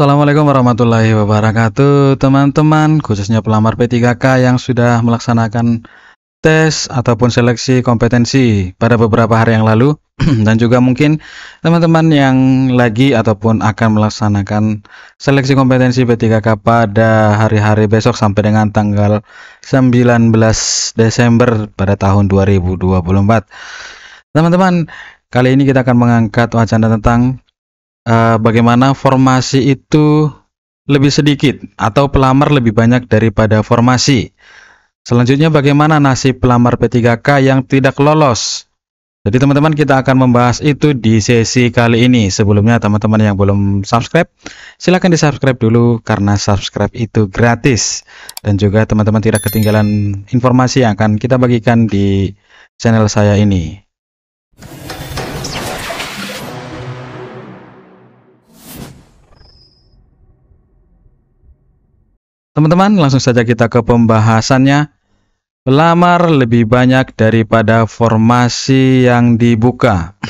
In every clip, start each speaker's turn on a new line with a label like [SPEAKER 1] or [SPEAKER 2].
[SPEAKER 1] Assalamualaikum warahmatullahi wabarakatuh, teman-teman, khususnya pelamar P3K yang sudah melaksanakan tes ataupun seleksi kompetensi pada beberapa hari yang lalu dan juga mungkin teman-teman yang lagi ataupun akan melaksanakan seleksi kompetensi P3K pada hari-hari besok sampai dengan tanggal 19 Desember pada tahun 2024. Teman-teman, kali ini kita akan mengangkat wacana tentang bagaimana formasi itu lebih sedikit atau pelamar lebih banyak daripada formasi. Selanjutnya, bagaimana nasib pelamar P3K yang tidak lolos. Jadi teman-teman, kita akan membahas itu di sesi kali ini. Sebelumnya, teman-teman yang belum subscribe, silahkan di subscribe dulu karena subscribe itu gratis. Dan juga teman-teman tidak ketinggalan informasi yang akan kita bagikan di channel saya ini. Teman-teman, langsung saja kita ke pembahasannya. Pelamar lebih banyak daripada formasi yang dibuka.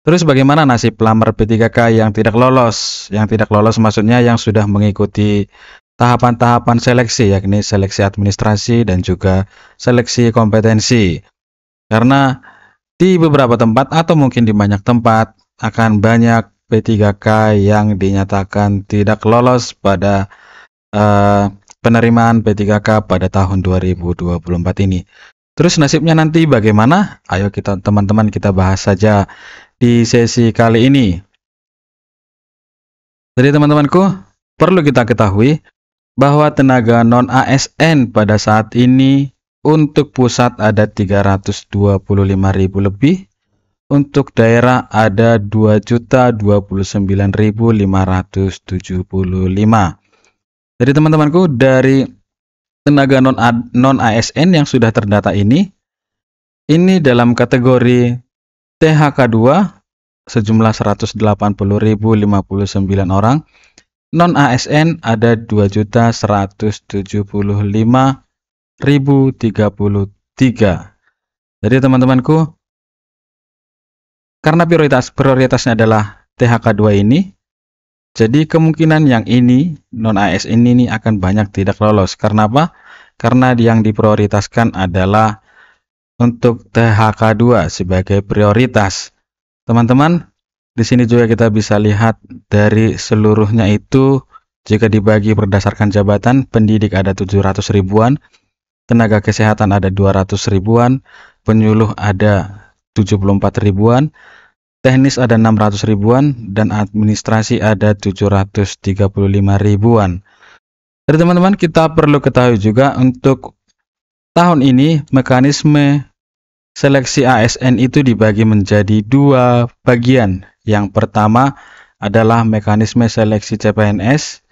[SPEAKER 1] Terus bagaimana nasib pelamar P3K yang tidak lolos? Yang tidak lolos maksudnya yang sudah mengikuti tahapan-tahapan seleksi, yakni seleksi administrasi dan juga seleksi kompetensi. Karena di beberapa tempat atau mungkin di banyak tempat akan banyak P3K yang dinyatakan tidak lolos pada penerimaan P3K pada tahun 2024 ini. Terus nasibnya nanti bagaimana? Ayo teman-teman kita bahas saja di sesi kali ini. Jadi teman-temanku, perlu kita ketahui bahwa tenaga non-ASN pada saat ini untuk pusat ada 325.000 lebih, untuk daerah ada 2.029.575. Jadi teman-temanku, dari tenaga non-ASN yang sudah terdata ini dalam kategori THK2 sejumlah 180.059 orang, non-ASN ada 2.175.033. Jadi teman-temanku, karena prioritasnya adalah THK2 ini, jadi kemungkinan yang ini non-ASN ini akan banyak tidak lolos. Karena apa? Karena yang diprioritaskan adalah untuk THK2 sebagai prioritas. Teman-teman, di sini juga kita bisa lihat dari seluruhnya itu jika dibagi berdasarkan jabatan, pendidik ada 700 ribuan, tenaga kesehatan ada 200 ribuan, penyuluh ada 74 ribuan, teknis ada 600 ribuan, dan administrasi ada 735 ribuan. Jadi teman-teman, kita perlu ketahui juga untuk tahun ini mekanisme seleksi ASN itu dibagi menjadi dua bagian. Yang pertama adalah mekanisme seleksi CPNS.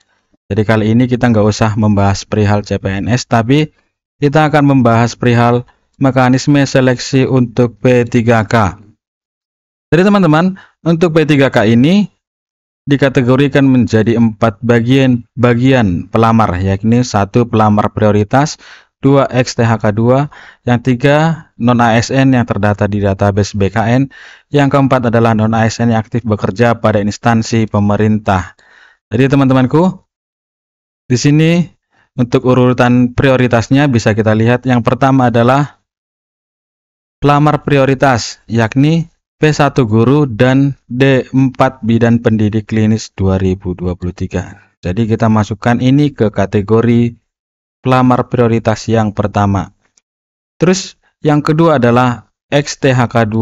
[SPEAKER 1] Jadi kali ini kita nggak usah membahas perihal CPNS, tapi kita akan membahas perihal mekanisme seleksi untuk P3K. Jadi teman-teman, untuk P3K ini dikategorikan menjadi 4 bagian pelamar, yakni 1 pelamar prioritas, 2 ex-THK2, yang 3 non-ASN yang terdata di database BKN, yang keempat adalah non-ASN yang aktif bekerja pada instansi pemerintah. Jadi teman-temanku, di sini untuk urutan prioritasnya bisa kita lihat. Yang pertama adalah pelamar prioritas, yakni P1 guru dan D4 bidan pendidik klinis 2023. Jadi kita masukkan ini ke kategori pelamar prioritas yang pertama. Terus yang kedua adalah ex-THK2,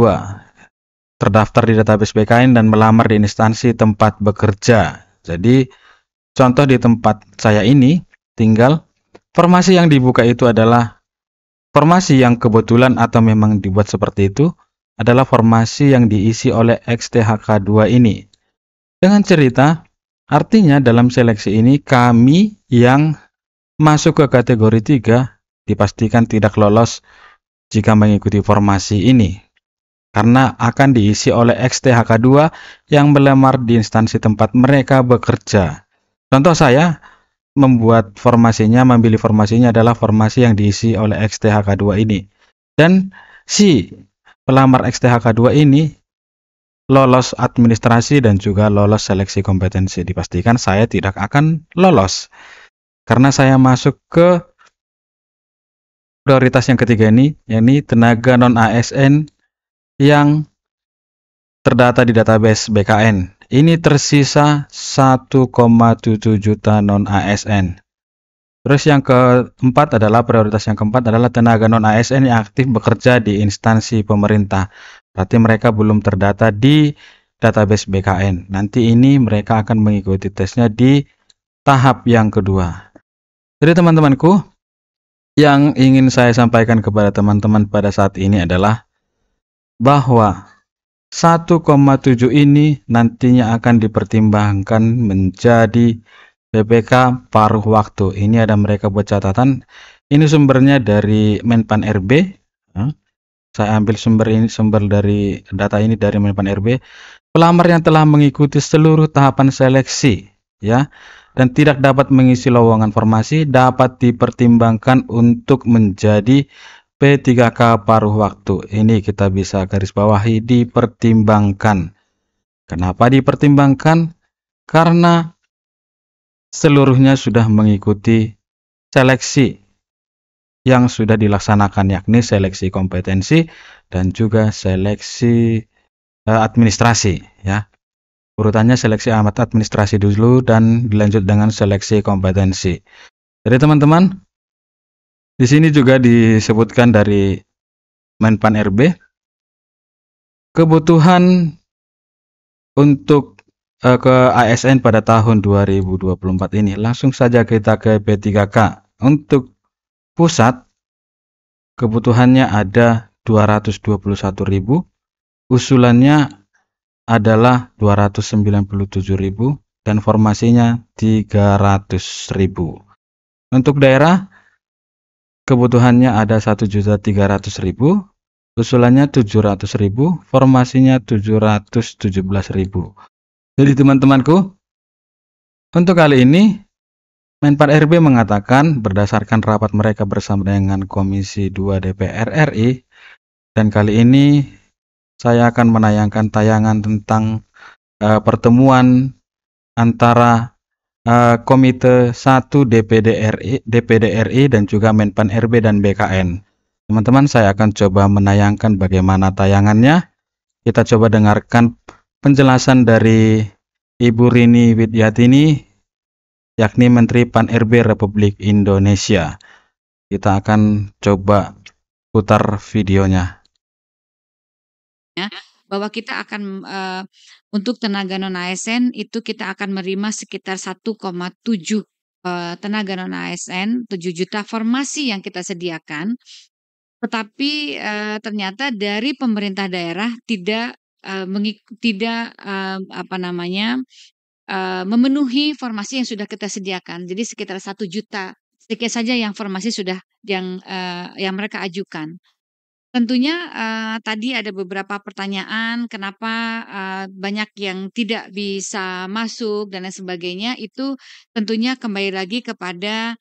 [SPEAKER 1] terdaftar di database BKN dan melamar di instansi tempat bekerja. Jadi contoh di tempat saya ini tinggal, formasi yang dibuka itu adalah formasi yang kebetulan atau memang dibuat seperti itu adalah formasi yang diisi oleh ex-THK2 ini. Dengan cerita, artinya dalam seleksi ini kami yang masuk ke kategori 3 dipastikan tidak lolos jika mengikuti formasi ini. Karena akan diisi oleh ex-THK2 yang melamar di instansi tempat mereka bekerja. Contoh saya membuat formasinya, memilih formasinya adalah formasi yang diisi oleh ex-THK2 ini. Dan si pelamar ex-THK2 ini lolos administrasi dan juga lolos seleksi kompetensi. Dipastikan saya tidak akan lolos karena saya masuk ke prioritas yang ketiga ini, yakni tenaga non-ASN yang terdata di database BKN. Ini tersisa 1,7 juta non-ASN. Terus yang keempat adalah prioritas yang keempat adalah tenaga non-ASN yang aktif bekerja di instansi pemerintah. Berarti mereka belum terdata di database BKN. Nanti ini mereka akan mengikuti tesnya di tahap yang kedua. Jadi teman-temanku, yang ingin saya sampaikan kepada teman-teman pada saat ini adalah bahwa 1,7 ini nantinya akan dipertimbangkan menjadi PPK paruh waktu. Ini ada mereka buat catatan. Ini sumbernya dari Menpan RB. Saya ambil sumber dari data ini dari Menpan RB. Pelamar yang telah mengikuti seluruh tahapan seleksi, ya, dan tidak dapat mengisi lowongan formasi dapat dipertimbangkan untuk menjadi P3K paruh waktu. Ini kita bisa garis bawahi, dipertimbangkan. Kenapa dipertimbangkan? Karena seluruhnya sudah mengikuti seleksi yang sudah dilaksanakan, yakni seleksi kompetensi dan juga seleksi administrasi, ya. Urutannya seleksi administrasi dulu dan dilanjut dengan seleksi kompetensi. Jadi teman-teman, di sini juga disebutkan dari Menpan RB, kebutuhan untuk ke ASN pada tahun 2024 ini. Langsung saja kita ke P3K. Untuk pusat, kebutuhannya ada 221.000, usulannya adalah 297.000, dan formasinya 300.000. Untuk daerah, kebutuhannya ada 1.300.000, usulannya 700.000, formasinya 717.000. Jadi teman-temanku, untuk kali ini Menpan RB mengatakan berdasarkan rapat mereka bersama dengan Komisi 2 DPR RI, dan kali ini saya akan menayangkan tayangan tentang pertemuan antara Komite 1 DPD RI dan juga Menpan RB dan BKN. Teman-teman, saya akan coba menayangkan bagaimana tayangannya. Kita coba dengarkan penjelasan dari Ibu Rini Widyatini, yakni Menteri Pan RB Republik Indonesia. Kita akan coba putar videonya.
[SPEAKER 2] Bahwa kita akan untuk tenaga non-ASN itu kita akan menerima sekitar 1,7 tenaga non-ASN, 7 juta formasi yang kita sediakan. Tetapi ternyata dari pemerintah daerah tidak memenuhi formasi yang sudah kita sediakan. Jadi sekitar 1 juta sedikit saja yang formasi sudah yang mereka ajukan. Tentunya tadi ada beberapa pertanyaan kenapa banyak yang tidak bisa masuk dan lain sebagainya. Itu tentunya kembali lagi kepada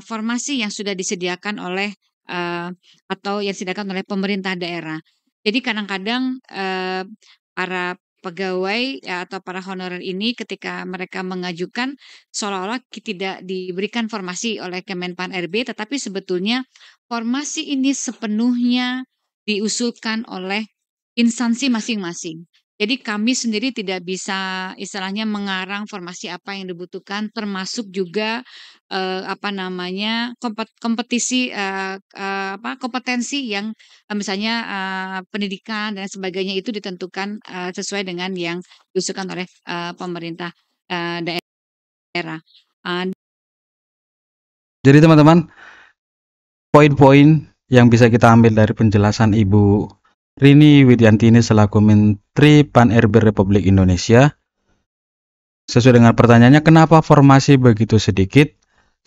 [SPEAKER 2] formasi yang sudah disediakan oleh atau yang disediakan oleh pemerintah daerah. Jadi kadang-kadang para pegawai atau para honorer ini ketika mereka mengajukan seolah-olah tidak diberikan formasi oleh Kemenpan RB, tetapi sebetulnya formasi ini sepenuhnya diusulkan oleh instansi masing-masing. Jadi kami sendiri tidak bisa istilahnya mengarang formasi apa yang dibutuhkan, termasuk juga kompetensi yang misalnya pendidikan dan sebagainya itu ditentukan sesuai dengan yang diusulkan oleh pemerintah daerah.
[SPEAKER 1] Jadi teman-teman, poin-poin yang bisa kita ambil dari penjelasan Ibu Rini Widyantini selaku Menteri Pan RB Republik Indonesia, sesuai dengan pertanyaannya, kenapa formasi begitu sedikit?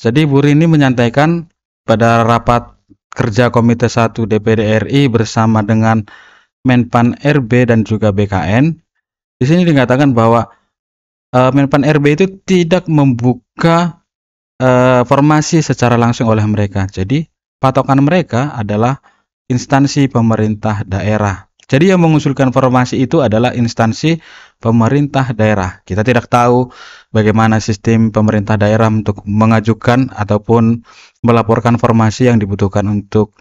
[SPEAKER 1] Jadi Bu Rini menyampaikan pada rapat kerja Komite 1 DPD RI bersama dengan Menpan RB dan juga BKN. Di sini dikatakan bahwa Menpan RB itu tidak membuka formasi secara langsung oleh mereka. Jadi patokan mereka adalah instansi pemerintah daerah. Jadi yang mengusulkan formasi itu adalah instansi pemerintah daerah. Kita tidak tahu bagaimana sistem pemerintah daerah untuk mengajukan ataupun melaporkan formasi yang dibutuhkan untuk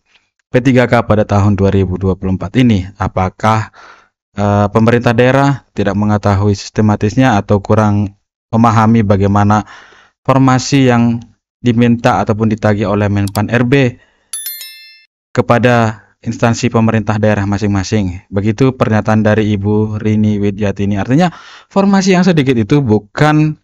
[SPEAKER 1] P3K pada tahun 2024 ini. Apakah pemerintah daerah tidak mengetahui sistematisnya atau kurang memahami bagaimana formasi yang diminta ataupun ditagih oleh Menpan RB kepada instansi pemerintah daerah masing-masing. Begitu pernyataan dari Ibu Rini Widyatini. Artinya formasi yang sedikit itu bukan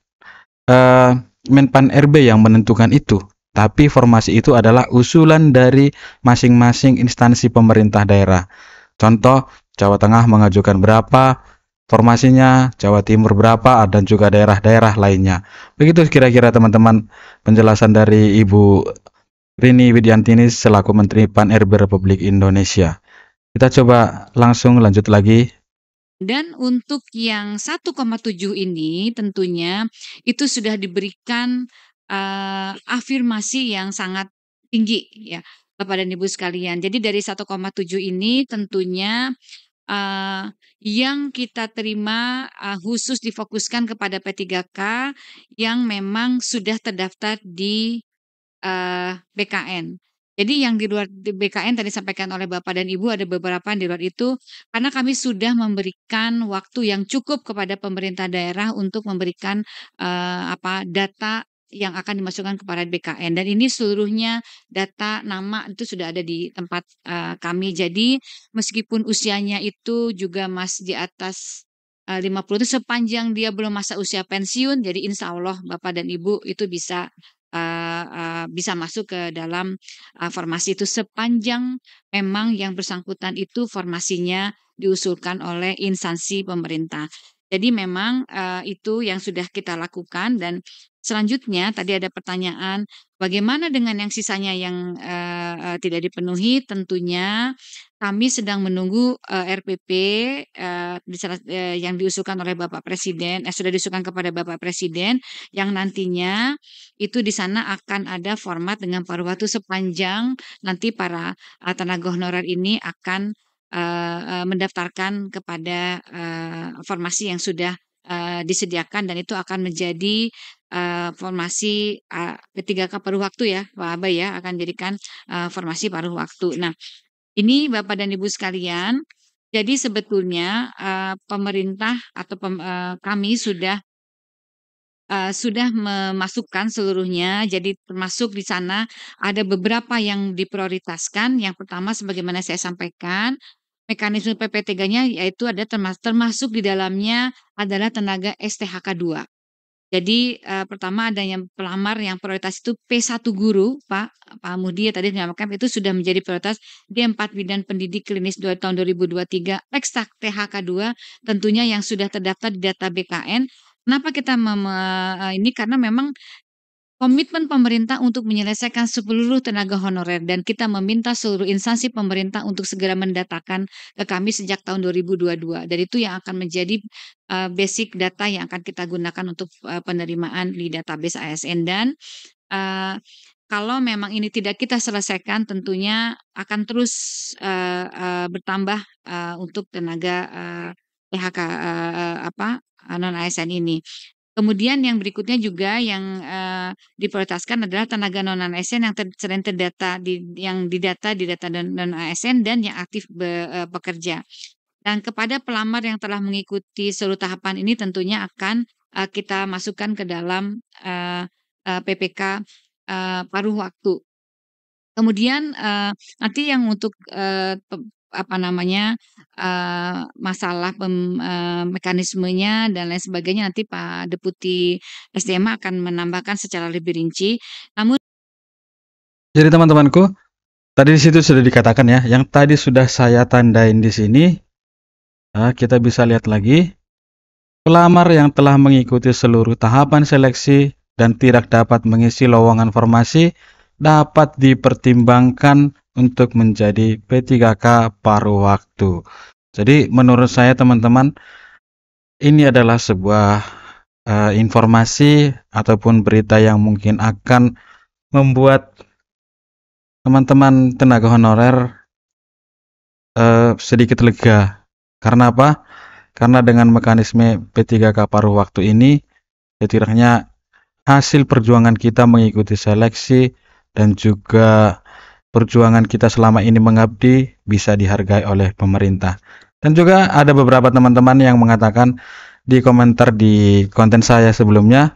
[SPEAKER 1] Menpan RB yang menentukan itu, tapi formasi itu adalah usulan dari masing-masing instansi pemerintah daerah. Contoh, Jawa Tengah mengajukan berapa formasinya, Jawa Timur berapa, dan juga daerah-daerah lainnya. Begitu kira-kira teman-teman penjelasan dari Ibu Rini Widyantini selaku Menteri Pan RB Republik Indonesia. Kita coba langsung lanjut lagi.
[SPEAKER 2] Dan untuk yang 1,7 ini tentunya itu sudah diberikan afirmasi yang sangat tinggi ya Bapak dan Ibu sekalian. Jadi dari 1,7 ini tentunya yang kita terima khusus difokuskan kepada P3K yang memang sudah terdaftar di BKN. Jadi yang di luar BKN tadi disampaikan oleh Bapak dan Ibu ada beberapa yang di luar itu, karena kami sudah memberikan waktu yang cukup kepada pemerintah daerah untuk memberikan data yang akan dimasukkan kepada BKN, dan ini seluruhnya data nama itu sudah ada di tempat kami. Jadi meskipun usianya itu juga masih di atas 50 itu sepanjang dia belum masa usia pensiun, jadi insya Allah Bapak dan Ibu itu bisa masuk ke dalam formasi itu sepanjang memang yang bersangkutan itu formasinya diusulkan oleh instansi pemerintah. Jadi memang itu yang sudah kita lakukan, dan selanjutnya tadi ada pertanyaan bagaimana dengan yang sisanya yang tidak dipenuhi. Tentunya kami sedang menunggu RPP yang diusulkan oleh Bapak Presiden, sudah diusulkan kepada Bapak Presiden, yang nantinya itu di sana akan ada format dengan paruh waktu sepanjang nanti para tenaga honorer ini akan mendaftarkan kepada formasi yang sudah disediakan, dan itu akan menjadi formasi P3K paruh waktu ya Pak Abay ya, akan jadikan formasi paruh waktu. Nah, ini Bapak dan Ibu sekalian, jadi sebetulnya pemerintah atau kami sudah memasukkan seluruhnya. Jadi termasuk di sana ada beberapa yang diprioritaskan. Yang pertama sebagaimana saya sampaikan, mekanisme PP3-nya yaitu ada termasuk di dalamnya adalah tenaga STHK 2. Jadi pertama ada yang pelamar yang prioritas itu P1 guru, Pak Mudi tadi menyampaikan itu sudah menjadi prioritas. D4 bidan pendidik klinis tahun 2023, ekstra THK 2 tentunya yang sudah terdaftar di data BKN. Kenapa kita ini karena memang komitmen pemerintah untuk menyelesaikan seluruh tenaga honorer, dan kita meminta seluruh instansi pemerintah untuk segera mendatakan ke kami sejak tahun 2022. Dan itu yang akan menjadi basic data yang akan kita gunakan untuk penerimaan di database ASN. Dan kalau memang ini tidak kita selesaikan, tentunya akan terus bertambah untuk tenaga PHK non ASN ini. Kemudian yang berikutnya juga yang diprioritaskan adalah tenaga non ASN yang sering terdata yang didata di data non ASN dan yang aktif bekerja. Dan kepada pelamar yang telah mengikuti seluruh tahapan ini tentunya akan kita masukkan ke dalam PPK paruh waktu. Kemudian nanti yang untuk masalah mekanismenya dan lain sebagainya nanti Pak Deputi SDM akan menambahkan secara lebih rinci. Namun
[SPEAKER 1] Jadi teman-temanku, tadi di situ sudah dikatakan ya, yang tadi sudah saya tandain di sini. Kita bisa lihat lagi. Pelamar yang telah mengikuti seluruh tahapan seleksi dan tidak dapat mengisi lowongan formasi dapat dipertimbangkan untuk menjadi P3K paruh waktu. Jadi menurut saya teman-teman, ini adalah sebuah informasi ataupun berita yang mungkin akan membuat teman-teman tenaga honorer sedikit lega. Karena apa? Karena dengan mekanisme P3K paruh waktu ini, setidaknya hasil perjuangan kita mengikuti seleksi dan juga perjuangan kita selama ini mengabdi bisa dihargai oleh pemerintah. Dan juga ada beberapa teman-teman yang mengatakan di komentar di konten saya sebelumnya,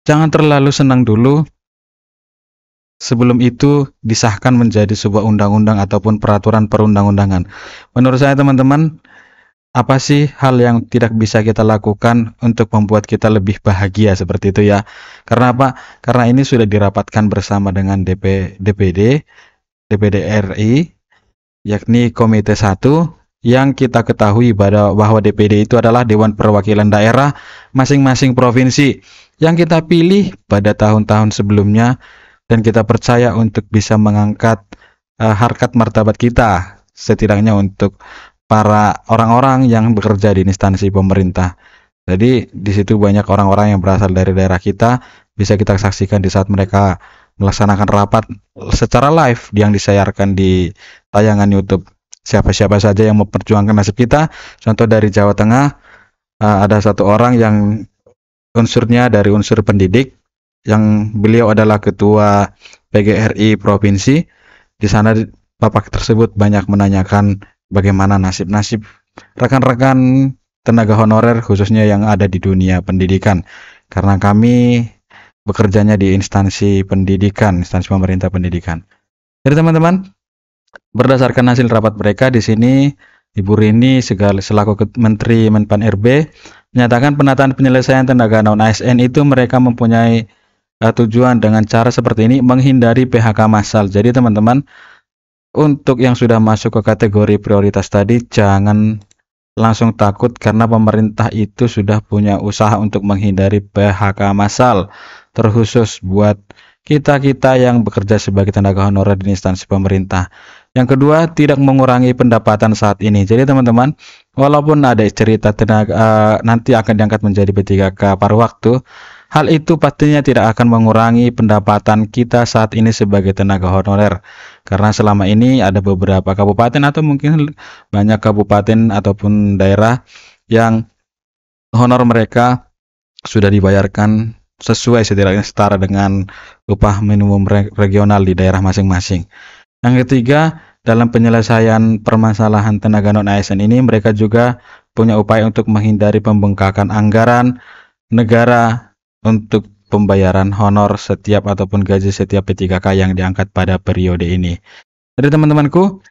[SPEAKER 1] jangan terlalu senang dulu sebelum itu disahkan menjadi sebuah undang-undang ataupun peraturan perundang-undangan. Menurut saya teman-teman, apa sih hal yang tidak bisa kita lakukan untuk membuat kita lebih bahagia seperti itu ya? Karena apa? Karena ini sudah dirapatkan bersama dengan DPD RI, yakni Komite 1, yang kita ketahui bahwa DPD itu adalah Dewan Perwakilan Daerah masing-masing provinsi yang kita pilih pada tahun-tahun sebelumnya, dan kita percaya untuk bisa mengangkat harkat martabat kita, setidaknya untuk para orang-orang yang bekerja di instansi pemerintah. Jadi di situ banyak orang-orang yang berasal dari daerah kita, bisa kita saksikan di saat mereka melaksanakan rapat secara live yang disayarkan di tayangan YouTube. Siapa-siapa saja yang memperjuangkan nasib kita. Contoh dari Jawa Tengah, ada satu orang yang unsurnya dari unsur pendidik, yang beliau adalah ketua PGRI provinsi. Di sana Bapak tersebut banyak menanyakan bagaimana nasib-nasib rekan-rekan tenaga honorer khususnya yang ada di dunia pendidikan, karena kami bekerjanya di instansi pendidikan, instansi pemerintah pendidikan. Jadi teman-teman, berdasarkan hasil rapat mereka di sini, Ibu Rini selaku Menteri Menpan RB menyatakan penataan penyelesaian tenaga non ASN itu mereka mempunyai tujuan dengan cara seperti ini, menghindari PHK massal. Jadi teman-teman, untuk yang sudah masuk ke kategori prioritas tadi, jangan langsung takut karena pemerintah itu sudah punya usaha untuk menghindari PHK massal, terkhusus buat kita-kita yang bekerja sebagai tenaga honorer di instansi pemerintah. Yang kedua, tidak mengurangi pendapatan saat ini. Jadi teman-teman, walaupun ada cerita tenaga nanti akan diangkat menjadi P3K paruh waktu, hal itu pastinya tidak akan mengurangi pendapatan kita saat ini sebagai tenaga honorer. Karena selama ini ada beberapa kabupaten atau mungkin banyak kabupaten ataupun daerah yang honor mereka sudah dibayarkan sesuai, setidaknya setara dengan upah minimum regional di daerah masing-masing. Yang ketiga, dalam penyelesaian permasalahan tenaga non-ASN ini, mereka juga punya upaya untuk menghindari pembengkakan anggaran negara untuk pembayaran honor setiap ataupun gaji setiap P3K yang diangkat pada periode ini. Jadi teman-temanku,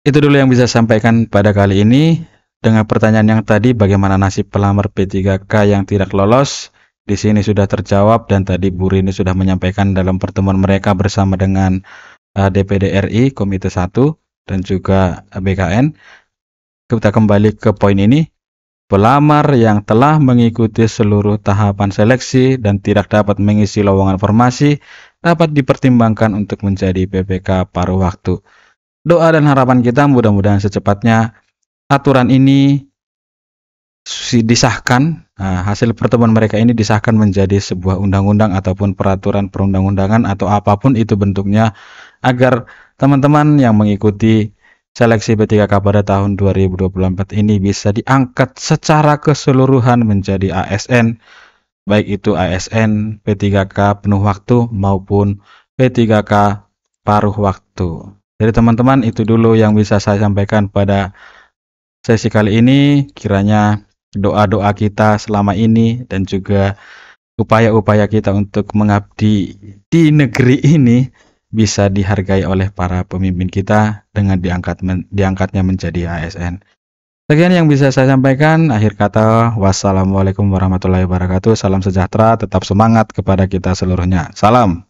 [SPEAKER 1] itu dulu yang bisa saya sampaikan pada kali ini. Dengan pertanyaan yang tadi, bagaimana nasib pelamar P3K yang tidak lolos? Di sini sudah terjawab, dan tadi Bu Rini sudah menyampaikan dalam pertemuan mereka bersama dengan DPD RI, Komite 1, dan juga BKN. Kita kembali ke poin ini. Pelamar yang telah mengikuti seluruh tahapan seleksi dan tidak dapat mengisi lowongan formasi dapat dipertimbangkan untuk menjadi PPK paruh waktu. Doa dan harapan kita mudah-mudahan secepatnya aturan ini disahkan, hasil pertemuan mereka ini disahkan menjadi sebuah undang-undang ataupun peraturan perundang-undangan atau apapun itu bentuknya, agar teman-teman yang mengikuti seleksi P3K pada tahun 2024 ini bisa diangkat secara keseluruhan menjadi ASN, baik itu ASN P3K penuh waktu maupun P3K paruh waktu. Jadi teman-teman, itu dulu yang bisa saya sampaikan pada sesi kali ini. Kiranya doa-doa kita selama ini dan juga upaya-upaya kita untuk mengabdi di negeri ini bisa dihargai oleh para pemimpin kita dengan diangkatnya menjadi ASN. Sekian yang bisa saya sampaikan. Akhir kata, wassalamualaikum warahmatullahi wabarakatuh. Salam sejahtera, tetap semangat kepada kita seluruhnya. Salam.